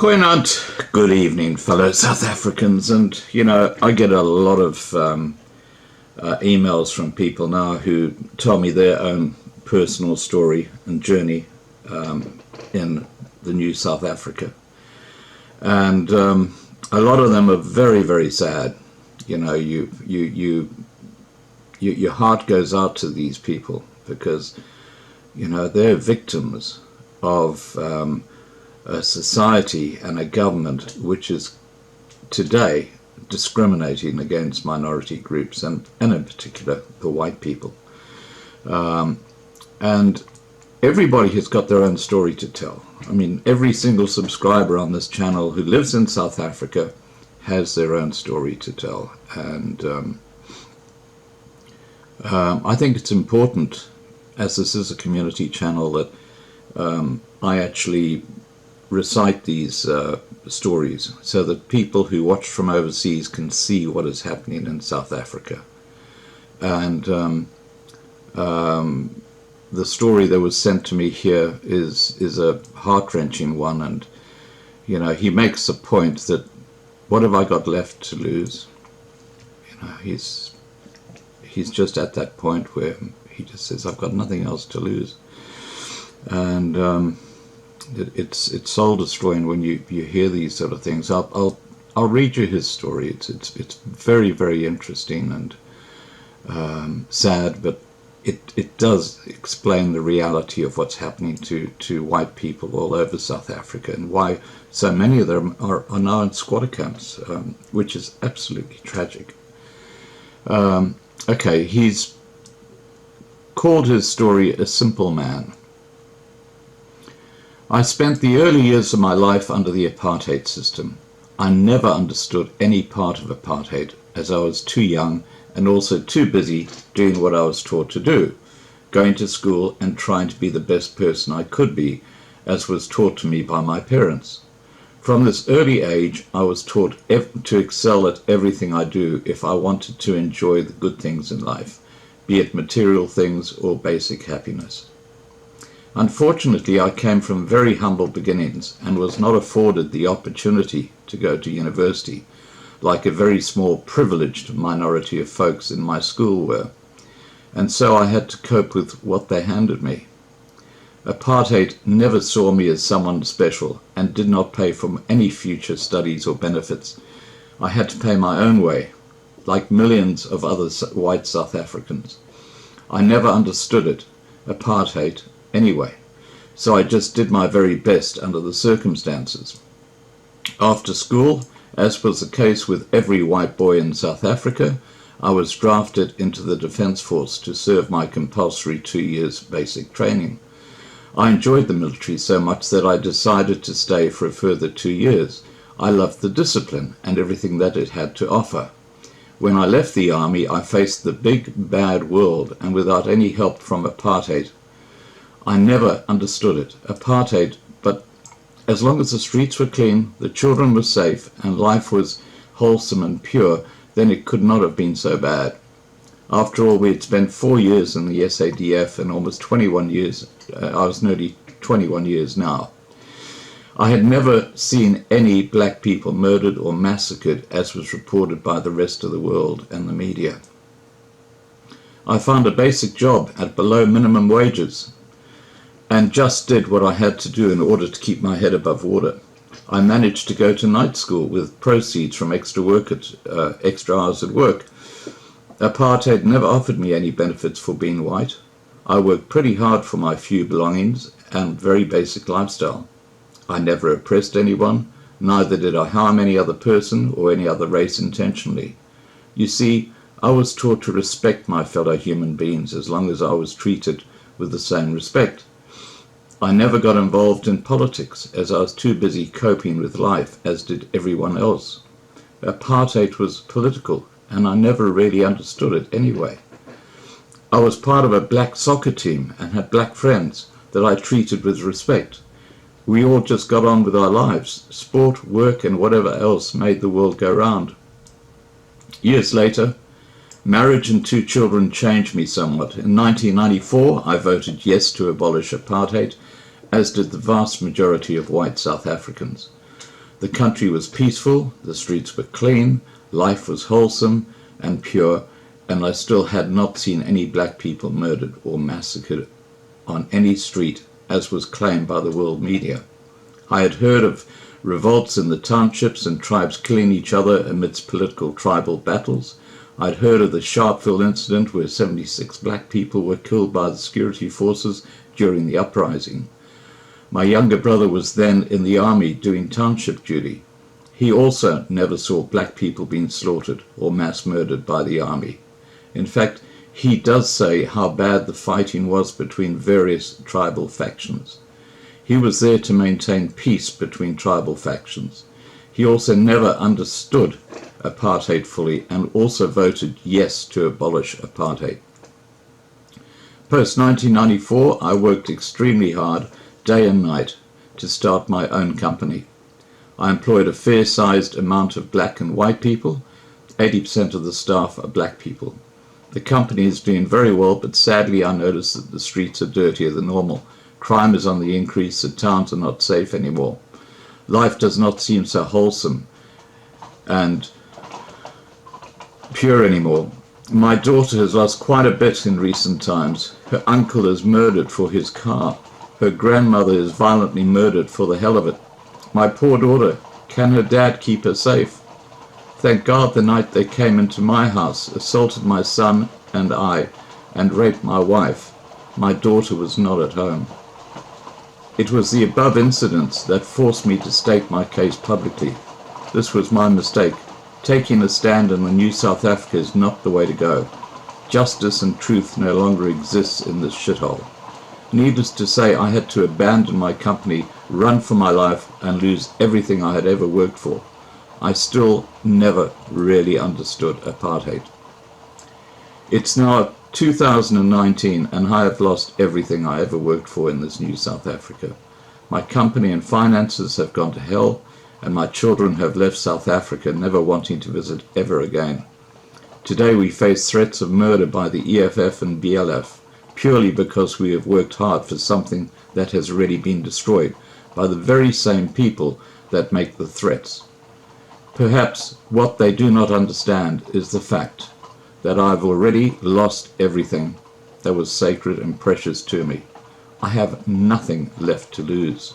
Koinant, good evening, fellow South Africans. And, I get a lot of emails from people now who tell me their own personal story and journey in the new South Africa. And a lot of them are very, very sad. Your heart goes out to these people because, they're victims of a society and a government which is today discriminating against minority groups and in particular the white people. And everybody has got their own story to tell. I mean, every single subscriber on this channel who lives in South Africa has their own story to tell. And I think it's important, as this is a community channel, that I actually recite these stories so that people who watch from overseas can see what is happening in South Africa. And the story that was sent to me here is a heart-wrenching one, and he makes the point that what have I got left to lose? He's just at that point where he just says, I've got nothing else to lose. And it's soul-destroying when you hear these sort of things. I'll read you his story. It's very, very interesting and sad, but it does explain the reality of what's happening to white people all over South Africa and why so many of them are now in squatter camps, which is absolutely tragic. Okay, he's called his story A Simple Man. I spent the early years of my life under the apartheid system. I never understood any part of apartheid, as I was too young and also too busy doing what I was taught to do, going to school and trying to be the best person I could be, as was taught to me by my parents. From this early age, I was taught to excel at everything I do if I wanted to enjoy the good things in life, be it material things or basic happiness. Unfortunately, I came from very humble beginnings and was not afforded the opportunity to go to university, like a very small privileged minority of folks in my school were, and so I had to cope with what they handed me. Apartheid never saw me as someone special and did not pay for any future studies or benefits. I had to pay my own way, like millions of other white South Africans. I never understood it, apartheid, anyway, so I just did my very best under the circumstances. After school, as was the case with every white boy in South Africa, I was drafted into the Defence Force to serve my compulsory 2 years basic training. I enjoyed the military so much that I decided to stay for a further 2 years. I loved the discipline and everything that it had to offer. When I left the army, I faced the big, bad world, and without any help from apartheid. I never understood it, apartheid, but as long as the streets were clean, the children were safe, and life was wholesome and pure, then it could not have been so bad. After all, we had spent 4 years in the SADF and almost 21 years, I was nearly 21 years now. I had never seen any black people murdered or massacred as was reported by the rest of the world and the media. I found a basic job at below minimum wages and just did what I had to do in order to keep my head above water. I managed to go to night school with proceeds from extra hours at work. Apartheid never offered me any benefits for being white. I worked pretty hard for my few belongings and very basic lifestyle. I never oppressed anyone, neither did I harm any other person or any other race intentionally. You see, I was taught to respect my fellow human beings as long as I was treated with the same respect. I never got involved in politics as I was too busy coping with life, as did everyone else. Apartheid was political, and I never really understood it anyway. I was part of a black soccer team and had black friends that I treated with respect. We all just got on with our lives. Sport, work, and whatever else made the world go round. Years later, marriage and 2 children changed me somewhat. In 1994, I voted yes to abolish apartheid, as did the vast majority of white South Africans. The country was peaceful, the streets were clean, life was wholesome and pure, and I still had not seen any black people murdered or massacred on any street, as was claimed by the world media. I had heard of revolts in the townships and tribes killing each other amidst political tribal battles. I'd heard of the Sharpeville incident where 76 black people were killed by the security forces during the uprising. My younger brother was then in the army doing township duty. He also never saw black people being slaughtered or mass murdered by the army. In fact, he does say how bad the fighting was between various tribal factions. He was there to maintain peace between tribal factions. He also never understood apartheid fully and also voted yes to abolish apartheid. Post-1994, I worked extremely hard, day and night, to start my own company. I employed a fair-sized amount of black and white people. 80% of the staff are black people. The company is doing very well, but sadly I notice that the streets are dirtier than normal. Crime is on the increase, the towns are not safe anymore. Life does not seem so wholesome and pure anymore. My daughter has lost quite a bit in recent times. Her uncle is murdered for his car. Her grandmother is violently murdered for the hell of it. My poor daughter, can her dad keep her safe? Thank God the night they came into my house, assaulted my son and I, and raped my wife, my daughter was not at home. It was the above incidents that forced me to state my case publicly. This was my mistake. Taking a stand in the new South Africa is not the way to go. Justice and truth no longer exists in this shithole. Needless to say, I had to abandon my company, run for my life, and lose everything I had ever worked for. I still never really understood apartheid. It's now 2019 and I have lost everything I ever worked for in this new South Africa. My company and finances have gone to hell, and my children have left South Africa never wanting to visit ever again. Today we face threats of murder by the EFF and BLF, purely because we have worked hard for something that has already been destroyed by the very same people that make the threats. Perhaps what they do not understand is the fact that I've already lost everything that was sacred and precious to me. I have nothing left to lose.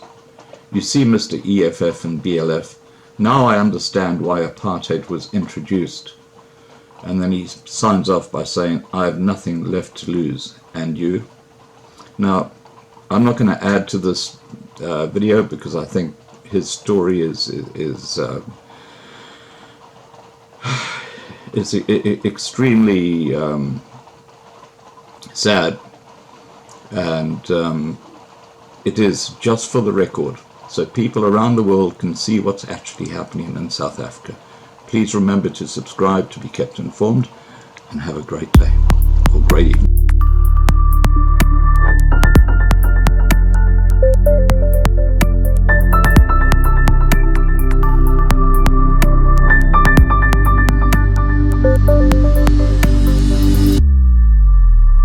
You see, Mr. EFF and BLF, now I understand why apartheid was introduced. And then he signs off by saying, I have nothing left to lose, and you? Now, I'm not going to add to this video because I think his story is extremely sad, and it is just for the record, so people around the world can see what's actually happening in South Africa. Please remember to subscribe to be kept informed, and have a great day or great evening.